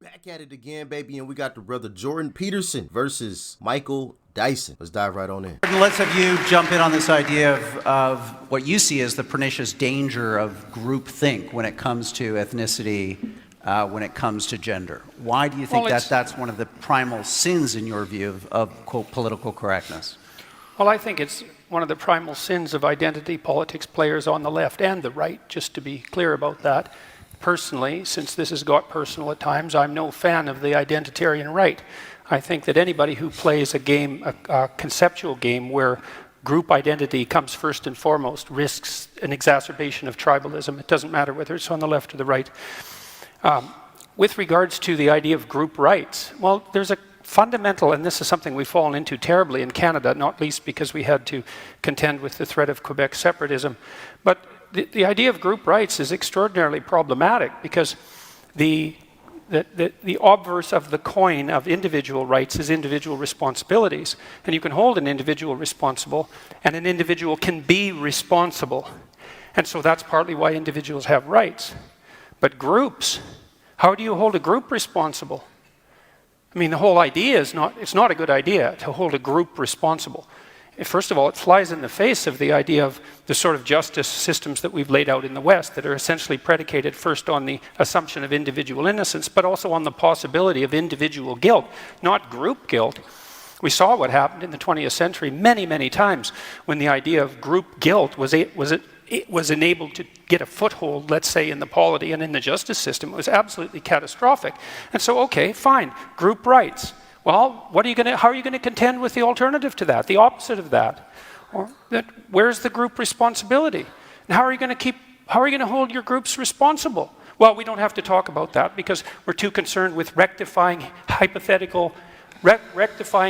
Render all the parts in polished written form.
Back at it again, baby, and we got the brother Jordan Peterson versus Michael Dyson. Let's dive right on in. Let's have you jump in on this idea of what you see as the pernicious danger of groupthink when it comes to ethnicity, when it comes to gender. Why do you think that's one of the primal sins, in your view, of quote, political correctness? Well, I think it's one of the primal sins of identity politics players on the left and the right, just to be clear about that. Personally, since this has got personal at times, I'm no fan of the identitarian right. I think that anybody who plays a game, a conceptual game where group identity comes first and foremost, risks an exacerbation of tribalism. It doesn't matter whether it's on the left or the right. With regards to the idea of group rights, well, there's a fundamental, and this is something we've fallen into terribly in Canada, not least because we had to contend with the threat of Quebec separatism, but the idea of group rights is extraordinarily problematic because the obverse of the coin of individual rights is individual responsibilities. And you can hold an individual responsible, and an individual can be responsible. And so that's partly why individuals have rights. But groups, how do you hold a group responsible? I mean, the whole idea is it's not a good idea to hold a group responsible. First of all, it flies in the face of the idea of the sort of justice systems that we've laid out in the West that are essentially predicated first on the assumption of individual innocence, but also on the possibility of individual guilt, not group guilt. We saw what happened in the 20th century many, many times when the idea of group guilt was enabled to get a foothold, let's say, in the polity and in the justice system. It was absolutely catastrophic. And so, okay, fine, group rights. Well, how are you going to contend with the alternative to that, the opposite of that? Or where's the group responsibility? And how are you going to hold your groups responsible? Well, we don't have to talk about that because we're too concerned with rectifying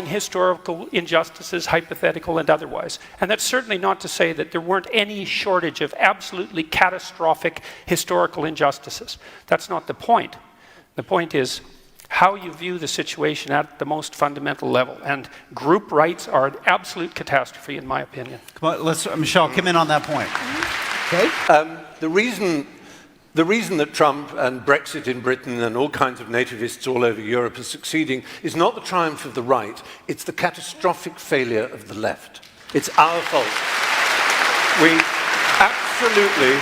historical injustices, hypothetical and otherwise. And that's certainly not to say that there weren't any shortage of absolutely catastrophic historical injustices. That's not the point. The point is how you view the situation at the most fundamental level. And group rights are an absolute catastrophe, in my opinion. Come on, Michelle, come in on that point. Okay. The reason that Trump and Brexit in Britain and all kinds of nativists all over Europe are succeeding is not the triumph of the right, it's the catastrophic failure of the left. It's our fault. We absolutely...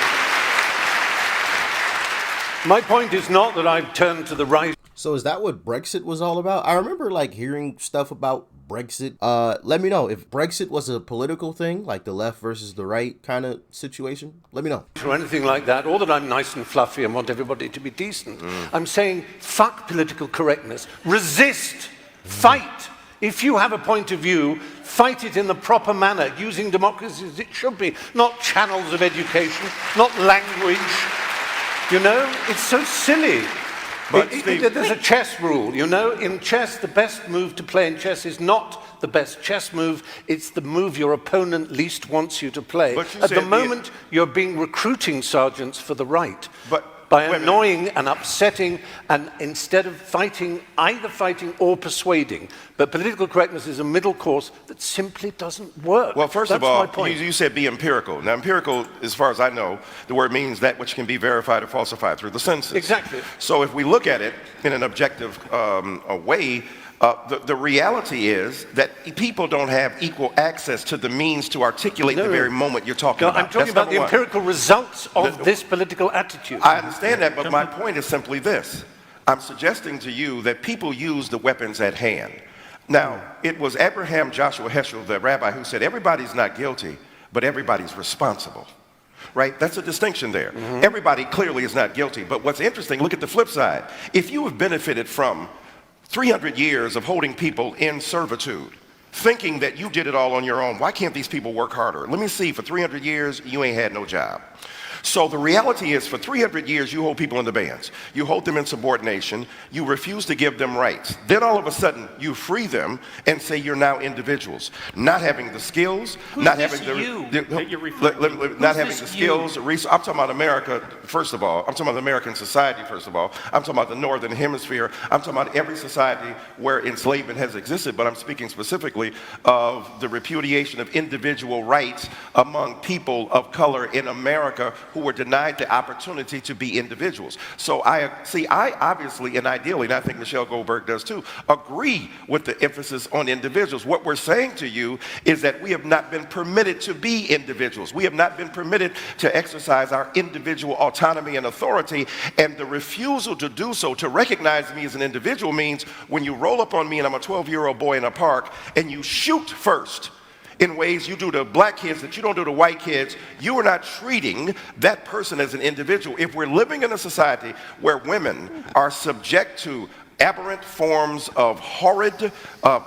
My point is not that I've turned to the right. So is that what Brexit was all about? I remember hearing stuff about Brexit. Let me know if Brexit was a political thing, like the left versus the right kind of situation. Let me know. Or anything like that, or that I'm nice and fluffy and want everybody to be decent. I'm saying fuck political correctness. Resist. Fight. If you have a point of view, fight it in the proper manner, using democracy as it should be, not channels of education, not language. You know, it's so silly. But there's a chess rule, you know. In chess, the best move to play in chess is not the best chess move. It's the move your opponent least wants you to play. At the moment, you're being recruiting sergeants for the right. By annoying and upsetting, and instead of either fighting or persuading. But political correctness is a middle course that simply doesn't work. Well, first of all, you said be empirical. Now, empirical, as far as I know, the word means that which can be verified or falsified through the census. Exactly. So if we look at it in an objective way, the reality is that people don't have equal access to the means to articulate the very moment you're talking about. I'm talking about the empirical results of this political attitude. I understand that, but my point is simply this. I'm suggesting to you that people use the weapons at hand. Now, it was Abraham Joshua Heschel, the rabbi, who said everybody's not guilty, but everybody's responsible. Right? That's a distinction there. Everybody clearly is not guilty, but what's interesting, look at the flip side. If you have benefited from 300 years of holding people in servitude, thinking that you did it all on your own. Why can't these people work harder? Let me see, for 300 years, you ain't had no job. So the reality is, for 300 years, you hold people in the bands. You hold them in subordination. You refuse to give them rights. Then all of a sudden, you free them and say you're now individuals. Not having the skills, not having the skills. I'm talking about America, first of all. I'm talking about the American society, first of all. I'm talking about the Northern Hemisphere. I'm talking about every society where enslavement has existed, but I'm speaking specifically of the repudiation of individual rights among people of color in America who were denied the opportunity to be individuals. So I obviously and ideally, and I think Michelle Goldberg does too, agree with the emphasis on individuals. What we're saying to you is that we have not been permitted to be individuals. We have not been permitted to exercise our individual autonomy and authority, and the refusal to do so, to recognize me as an individual, means when you roll up on me and I'm a 12-year-old boy in a park and you shoot first in ways you do to black kids that you don't do to white kids, you are not treating that person as an individual. If we're living in a society where women are subject to aberrant forms of horrid,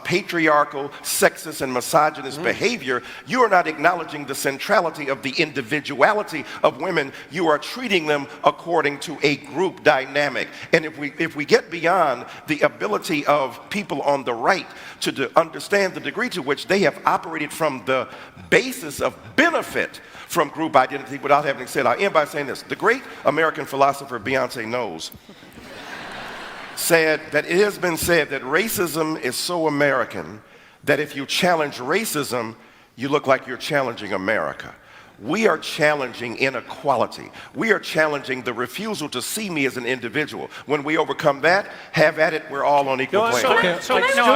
patriarchal, sexist, and misogynist behavior, you are not acknowledging the centrality of the individuality of women. You are treating them according to a group dynamic. And if we get beyond the ability of people on the right to understand the degree to which they have operated from the basis of benefit from group identity, without having said, I'll end by saying this. The great American philosopher Beyonce Knowles said that it has been said that racism is so American that if you challenge racism, you look like you're challenging America. We are challenging inequality. We are challenging the refusal to see me as an individual. When we overcome that, have at it, we're all on equal plane. I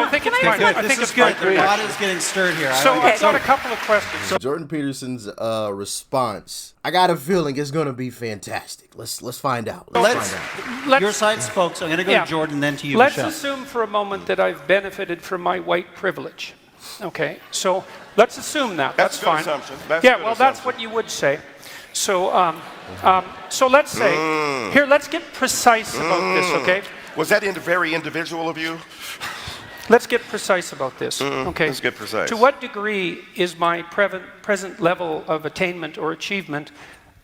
think it's fine. I think it's good. fine. The pot is getting stirred here. So I've got a couple of questions. So Jordan Peterson's response, I got a feeling it's gonna be fantastic. Let's find out. Let's find out. Your side spoke, so I'm going to go to Jordan, then to you, Let's Michelle. assume for a moment that I've benefited from my white privilege. Okay, so let's assume that. That's a good fine. assumption. That's what you would say. So, so let's say here. Let's get precise about this. Okay. Was that very individual of you? Let's get precise about this. Okay. Let's get precise. To what degree is my present level of attainment or achievement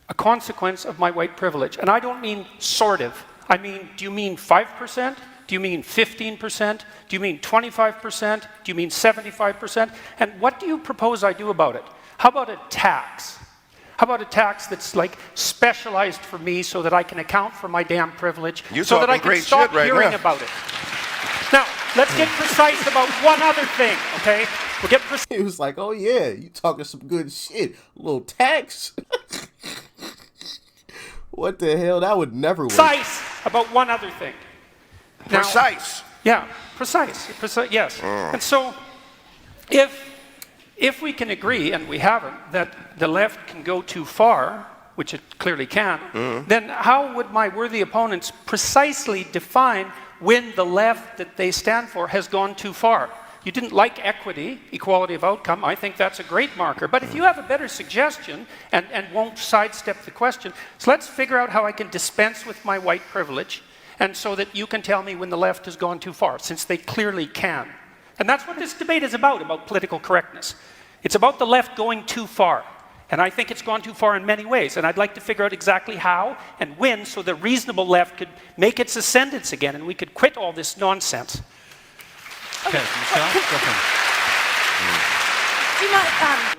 a consequence of my white privilege? And I don't mean sort of. I mean, do you mean 5%? Do you mean 15%? Do you mean 25%? Do you mean 75%? And what do you propose I do about it? How about a tax? How about a tax that's like specialized for me so that I can account for my damn privilege, so that I can stop hearing about it? Now, let's get precise about one other thing, okay? We'll get precise. He was like, oh yeah, you talking some good shit. A little tax? What the hell? That would never work. Precise about one other thing. Now, Precise. Yeah, precise, yes. And so, if we can agree, and we haven't, that the left can go too far, which it clearly can, then how would my worthy opponents precisely define when the left that they stand for has gone too far? You didn't like equity, equality of outcome. I think that's a great marker. But if you have a better suggestion and won't sidestep the question, so let's figure out how I can dispense with my white privilege, and so that you can tell me when the left has gone too far, since they clearly can. And that's what this debate is about political correctness. It's about the left going too far. And I think it's gone too far in many ways. And I'd like to figure out exactly how and when, so the reasonable left could make its ascendance again and we could quit all this nonsense. Okay, Michelle, go for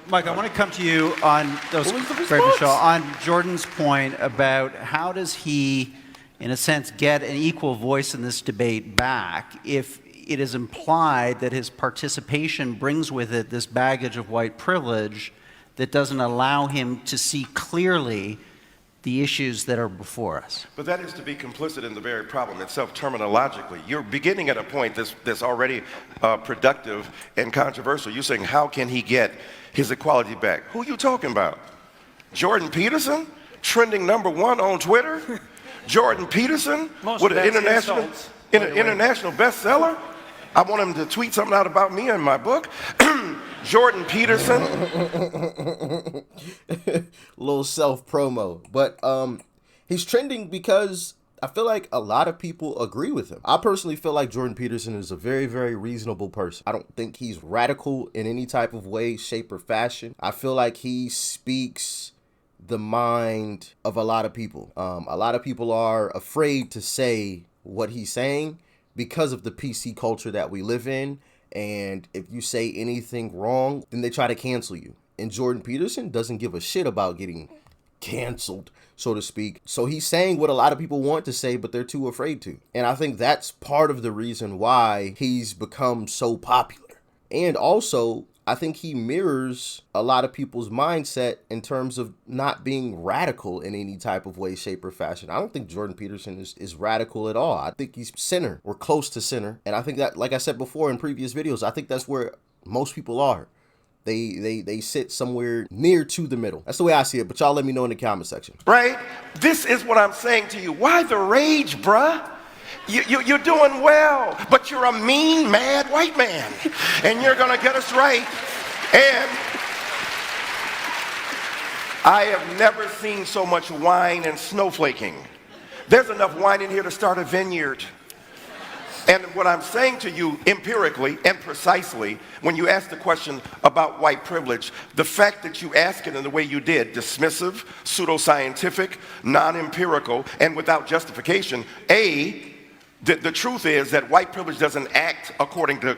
it. Mike, I want to come to you on those, great, Michelle, on Jordan's point about how does he, in a sense, get an equal voice in this debate back if it is implied that his participation brings with it this baggage of white privilege that doesn't allow him to see clearly the issues that are before us. But that is to be complicit in the very problem itself terminologically. You're beginning at a point that's already productive and controversial. You're saying, how can he get his equality back? Who are you talking about? Jordan Peterson? Trending #1 on Twitter? Jordan Peterson with an international bestseller? I want him to tweet something out about me in my book. Jordan Peterson. Little self-promo. But he's trending because I feel like a lot of people agree with him. I personally feel like Jordan Peterson is a very, very reasonable person. I don't think he's radical in any type of way, shape, or fashion. I feel like he speaks the mind of a lot of people. A lot of people are afraid to say what he's saying because of the PC culture that we live in. And if you say anything wrong, then they try to cancel you. And Jordan Peterson doesn't give a shit about getting canceled, so to speak. So he's saying what a lot of people want to say, but they're too afraid to. And I think that's part of the reason why he's become so popular. And also, I think he mirrors a lot of people's mindset in terms of not being radical in any type of way, shape, or fashion. I don't think Jordan Peterson is radical at all. I think he's center or close to center. And I think that, like I said before in previous videos, I think that's where most people are. They sit somewhere near to the middle. That's the way I see it, but y'all let me know in the comment section. Right? This is what I'm saying to you. Why the rage, bruh? You're doing well, but you're a mean, mad white man. And you're going to get us right. And I have never seen so much wine and snowflaking. There's enough wine in here to start a vineyard. And what I'm saying to you empirically and precisely, when you ask the question about white privilege, the fact that you ask it in the way you did, dismissive, pseudoscientific, non-empirical, and without justification, the truth is that white privilege doesn't act according to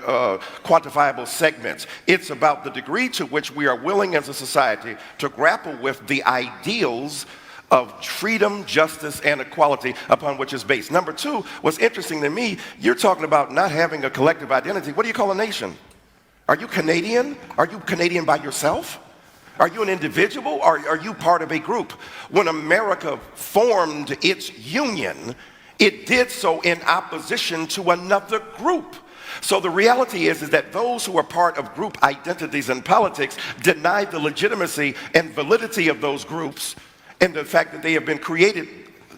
quantifiable segments. It's about the degree to which we are willing as a society to grapple with the ideals of freedom, justice, and equality upon which it's based. Number two, what's interesting to me, you're talking about not having a collective identity. What do you call a nation? Are you Canadian? Are you Canadian by yourself? Are you an individual, or are you part of a group? When America formed its union, it did so in opposition to another group. So the reality is that those who are part of group identities in politics deny the legitimacy and validity of those groups and the fact that they have been created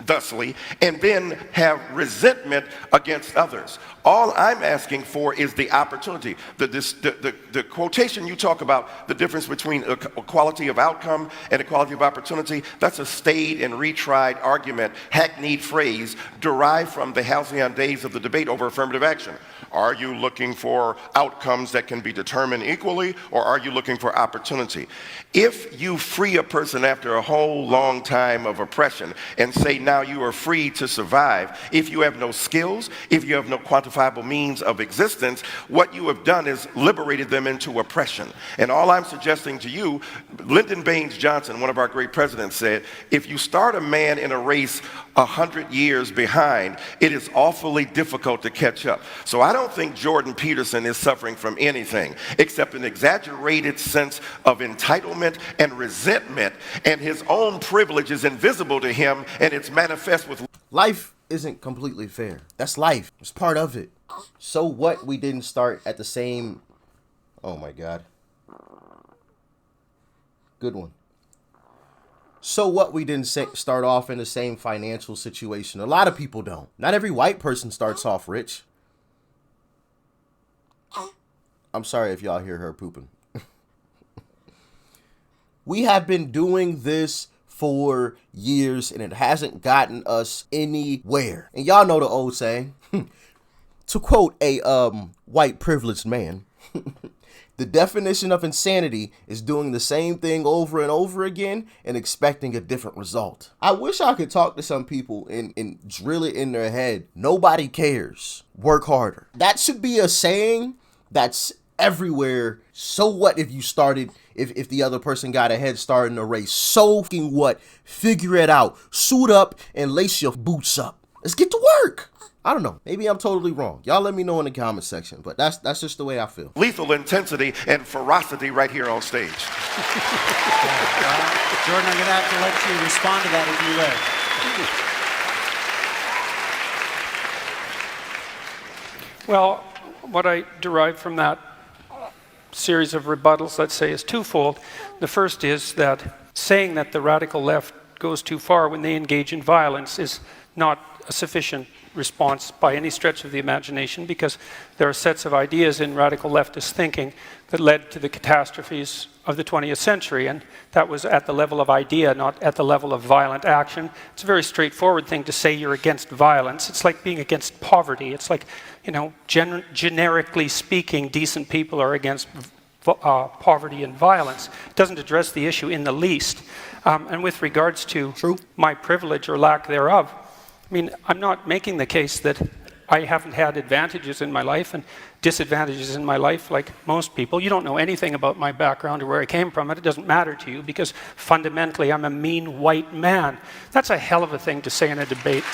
thusly, and then have resentment against others. All I'm asking for is the opportunity. The quotation you talk about, the difference between equality of outcome and equality of opportunity, that's a staid and retried argument, hackneyed phrase, derived from the halcyon days of the debate over affirmative action. Are you looking for outcomes that can be determined equally, or are you looking for opportunity? If you free a person after a whole long time of oppression and say now you are free to survive, if you have no skills, if you have no quantifiable means of existence, what you have done is liberated them into oppression. And all I'm suggesting to you, Lyndon Baines Johnson, one of our great presidents, said, if you start a man in a race 100 years behind, it is awfully difficult to catch up. So I don't think Jordan Peterson is suffering from anything except an exaggerated sense of entitlement and resentment, and his own privilege is invisible to him, and it's manifest with Life isn't completely fair. That's life. It's part of it. So what we didn't start at the same... Oh my God. Good one. So what we didn't start off in the same financial situation. A lot of people don't. Not every white person starts off rich. I'm sorry if y'all hear her pooping. We have been doing this for years, and it hasn't gotten us anywhere. And y'all know the old saying, to quote a white privileged man, the definition of insanity is doing the same thing over and over again and expecting a different result. I wish I could talk to some people and drill it in their head. Nobody cares. Work harder. That should be a saying that's everywhere. So what if you started, if the other person got a head start in the race? So fucking what? Figure it out. Suit up and lace your boots up. Let's get to work. I don't know. Maybe I'm totally wrong. Y'all let me know in the comment section, but that's just the way I feel. lethal intensity and ferocity right here on stage. Jordan, I'm going to have to let you respond to that if you would. Well, what I derive from that series of rebuttals, let's say, is twofold. The first is that saying that the radical left goes too far when they engage in violence is not a sufficient response by any stretch of the imagination, because there are sets of ideas in radical leftist thinking that led to the catastrophes of the 20th century, and that was at the level of idea, not at the level of violent action. It's a very straightforward thing to say you're against violence. It's like being against poverty. It's like, you know, generically speaking, decent people are against poverty and violence. It doesn't address the issue in the least. And with regards to my privilege or lack thereof, I mean, I'm not making the case that I haven't had advantages in my life and disadvantages in my life like most people. You don't know anything about my background or where I came from, and it doesn't matter to you because fundamentally I'm a mean white man. That's a hell of a thing to say in a debate.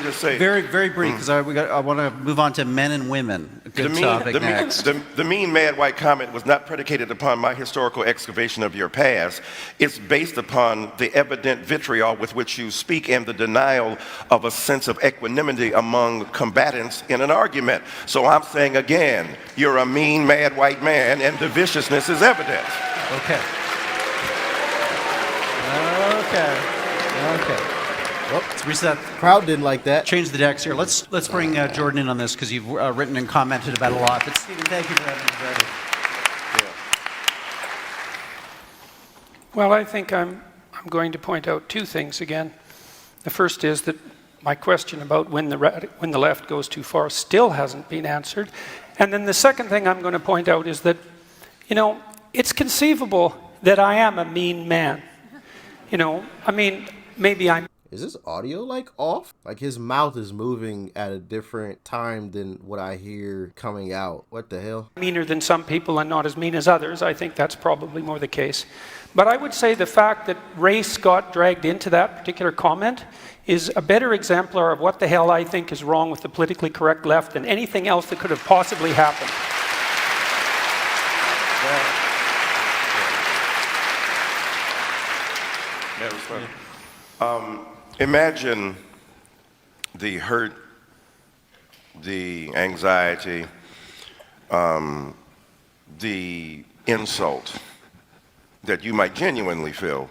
just say... Very, very brief, because I want to move on to men and women. A good topic next. The mean, mad, white comment was not predicated upon my historical excavation of your past. It's based upon the evident vitriol with which you speak and the denial of a sense of equanimity among combatants in an argument. So I'm saying again, you're a mean, mad, white man, and the viciousness is evident. Okay. Well, let's reset. Crowd didn't like that. Change the decks here. Let's bring Jordan in on this, because you've written and commented about it a lot. But Stephen, thank you for having me today. Well, I think I'm going to point out two things again. The first is that my question about when the left goes too far still hasn't been answered. And then the second thing I'm going to point out is that, you know, it's conceivable that I am a mean man. You know, I mean, maybe I'm... Is this audio like off? Like his mouth is moving at a different time than what I hear coming out. What the hell? Meaner than some people and not as mean as others. I think that's probably more the case. But I would say the fact that race got dragged into that particular comment is a better exemplar of what the hell I think is wrong with the politically correct left than anything else that could have possibly happened. Imagine the hurt, the anxiety, the insult that you might genuinely feel,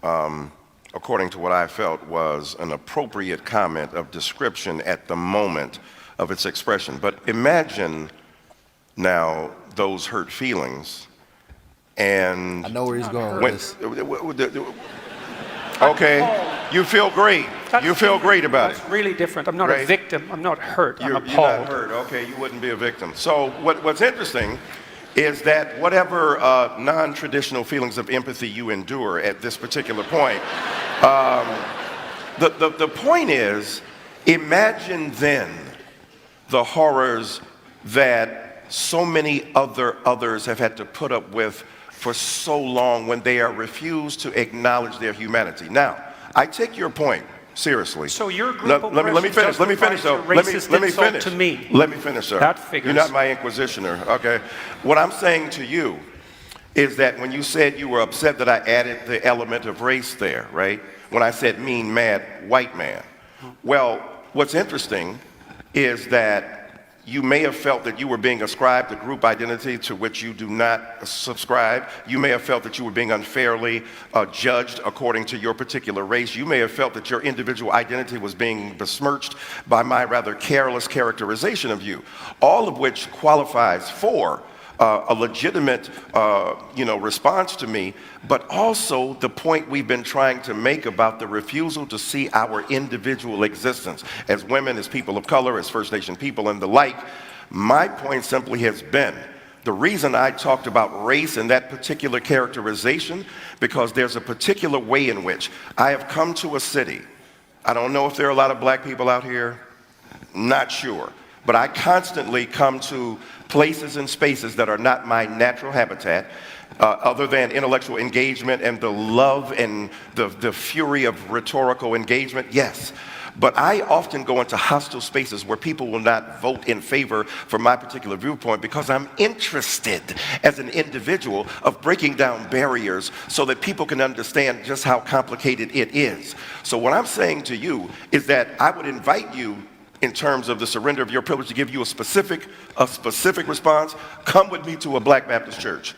according to what I felt was an appropriate comment of description at the moment of its expression. But imagine now those hurt feelings, and I know where he's going with this. Okay, you feel great. You feel great about it. That's really different. I'm not a victim. I'm not hurt. I'm appalled. You're not hurt. Okay, you wouldn't be a victim. So what's interesting is that whatever non-traditional feelings of empathy you endure at this particular point, the point is, imagine then the horrors that so many others have had to put up with for so long when they are refused to acknowledge their humanity. Now, I take your point seriously. So your group let me finish. Let me finish, though. Let me finish. To me. Let me finish, sir. That figures. You're not my inquisitioner, okay? What I'm saying to you is that when you said you were upset that I added the element of race there, right? When I said mean, mad, white man. Well, what's interesting is that you may have felt that you were being ascribed a group identity to which you do not subscribe. You may have felt that you were being unfairly judged according to your particular race. You may have felt that your individual identity was being besmirched by my rather careless characterization of you, all of which qualifies for a legitimate response to me, but also the point we've been trying to make about the refusal to see our individual existence as women, as people of color, as First Nation people, and the like. My point simply has been, the reason I talked about race in that particular characterization, because there's a particular way in which I have come to a city. I don't know if there are a lot of black people out here, not sure, but I constantly come to places and spaces that are not my natural habitat, other than intellectual engagement and the love and the fury of rhetorical engagement, yes. But I often go into hostile spaces where people will not vote in favor for my particular viewpoint because I'm interested as an individual of breaking down barriers so that people can understand just how complicated it is. So what I'm saying to you is that I would invite you, in terms of the surrender of your privilege, to give you a specific response. Come with me to a Black Baptist church.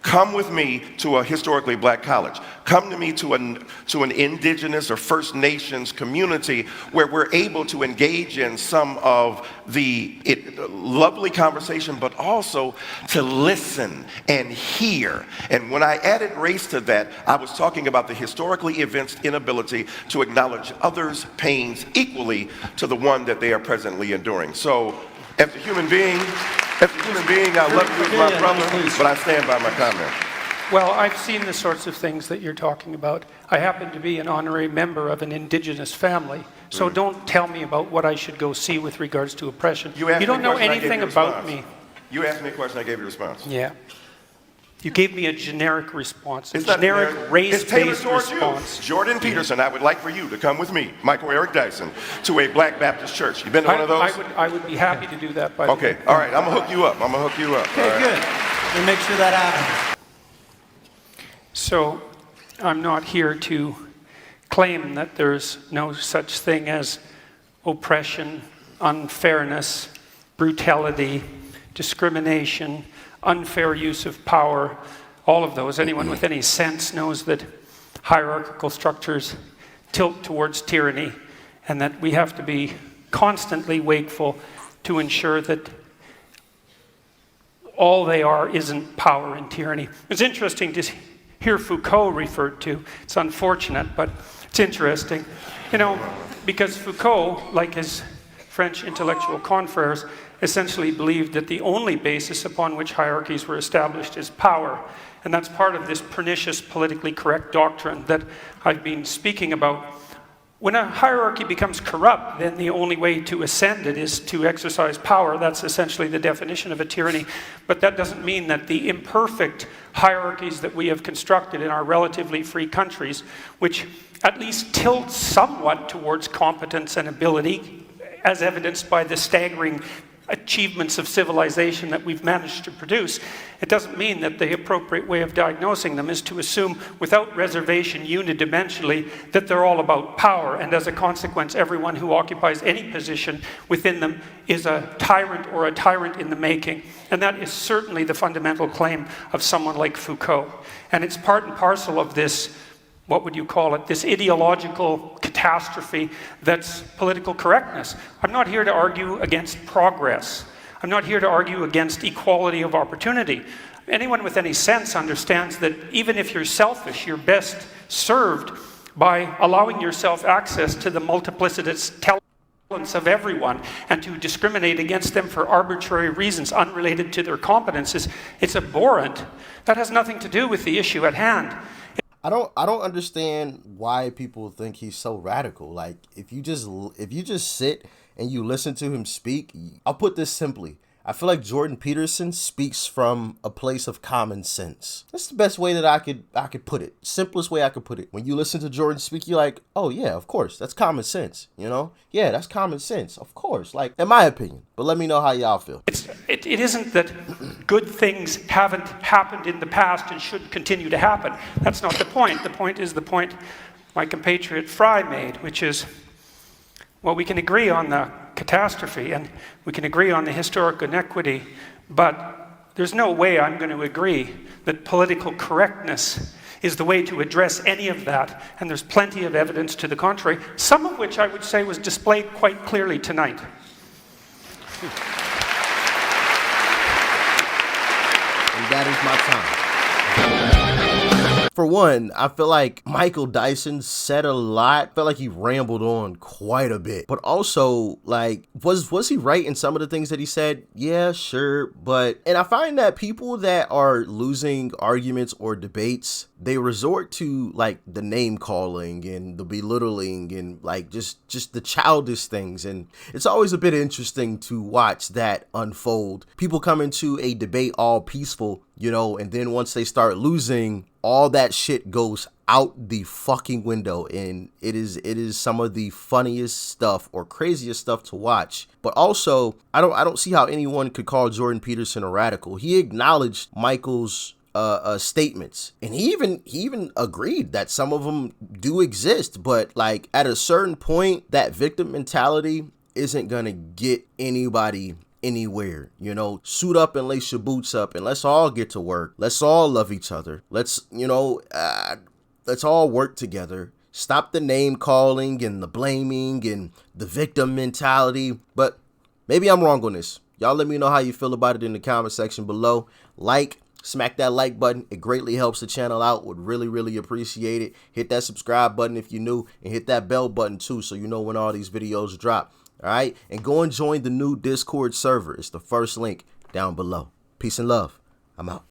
Come with me to a historically black college. Come to me to an indigenous or First Nations community where we're able to engage in some of the lovely conversation, but also to listen and hear. And when I added race to that, I was talking about the historically evinced inability to acknowledge others' pains equally to the one that they are presently enduring. So, as a human being, I love you as my brother, but I stand by my comment. Well, I've seen the sorts of things that you're talking about. I happen to be an honorary member of an indigenous family, so don't tell me about what I should go see with regards to oppression. You don't know anything about me. You asked me a question, I gave you a response. Yeah. You gave me a generic response, a It's not generic It's tailored race-based towards response. you. Jordan Peterson, I would like for you to come with me, Michael Eric Dyson, to a Black Baptist church. You been to one of those? I would be happy to do that. By the Okay, way. all right, I'm gonna hook you up. Okay, All right. good. We'll make sure that happens. So I'm not here to claim that there's no such thing as oppression, unfairness, brutality, discrimination, unfair use of power, all of those. Anyone with any sense knows that hierarchical structures tilt towards tyranny, and that we have to be constantly wakeful to ensure that all they are isn't power and tyranny. It's interesting to hear Foucault referred to. It's unfortunate, but it's interesting. You know, because Foucault, like his French intellectual confreres, essentially believed that the only basis upon which hierarchies were established is power. And that's part of this pernicious politically correct doctrine that I've been speaking about. When a hierarchy becomes corrupt, then the only way to ascend it is to exercise power. That's essentially the definition of a tyranny. But that doesn't mean that the imperfect hierarchies that we have constructed in our relatively free countries, which at least tilt somewhat towards competence and ability, as evidenced by the staggering achievements of civilization that we've managed to produce, it doesn't mean that the appropriate way of diagnosing them is to assume without reservation unidimensionally that they're all about power, and as a consequence everyone who occupies any position within them is a tyrant or a tyrant in the making. And that is certainly the fundamental claim of someone like Foucault. And it's part and parcel of this, what would you call it, this ideological catastrophe that's political correctness. I'm not here to argue against progress. I'm not here to argue against equality of opportunity. Anyone with any sense understands that even if you're selfish, you're best served by allowing yourself access to the multiplicitous talents of everyone, and to discriminate against them for arbitrary reasons unrelated to their competences. It's abhorrent. That has nothing to do with the issue at hand. I don't understand why people think he's so radical. Like, if you just sit and you listen to him speak, I'll put this simply. I feel like Jordan Peterson speaks from a place of common sense. That's the best way that I could put it. Simplest way I could put it. When you listen to Jordan speak, you're like, oh yeah, of course, that's common sense. You know, yeah, that's common sense, of course. Like, in my opinion. But let me know how y'all feel. It isn't that good things haven't happened in the past and shouldn't continue to happen. That's not the point. The point is the point my compatriot Fry made, which is, well, we can agree on the catastrophe and we can agree on the historic inequity, but there's no way I'm going to agree that political correctness is the way to address any of that, and there's plenty of evidence to the contrary, some of which I would say was displayed quite clearly tonight. And that is my time. For one, I feel like Michael Dyson said a lot. I felt like he rambled on quite a bit. But also, like, was he right in some of the things that he said? Yeah, sure. And I find that people that are losing arguments or debates, they resort to, like, the name calling and the belittling and, like, just the childish things. And it's always a bit interesting to watch that unfold. People come into a debate all peaceful, you know, and then once they start losing, all that shit goes out the fucking window, and it is some of the funniest stuff or craziest stuff to watch. But also, I don't see how anyone could call Jordan Peterson a radical. He acknowledged Michael's statements, and he even agreed that some of them do exist, but like at a certain point, that victim mentality isn't gonna get anybody anywhere. You know, suit up and lace your boots up and let's all get to work. Let's all love each other. Let's all work together. Stop the name calling and the blaming and the victim mentality. But maybe I'm wrong on this. Y'all let me know how you feel about it in the comment section below. Smack that like button. It greatly helps the channel out. Would really, really appreciate it. Hit that subscribe button if you're new, and hit that bell button too so you know when all these videos drop. All right, and go and join the new Discord server. It's the first link down below. Peace and love. I'm out.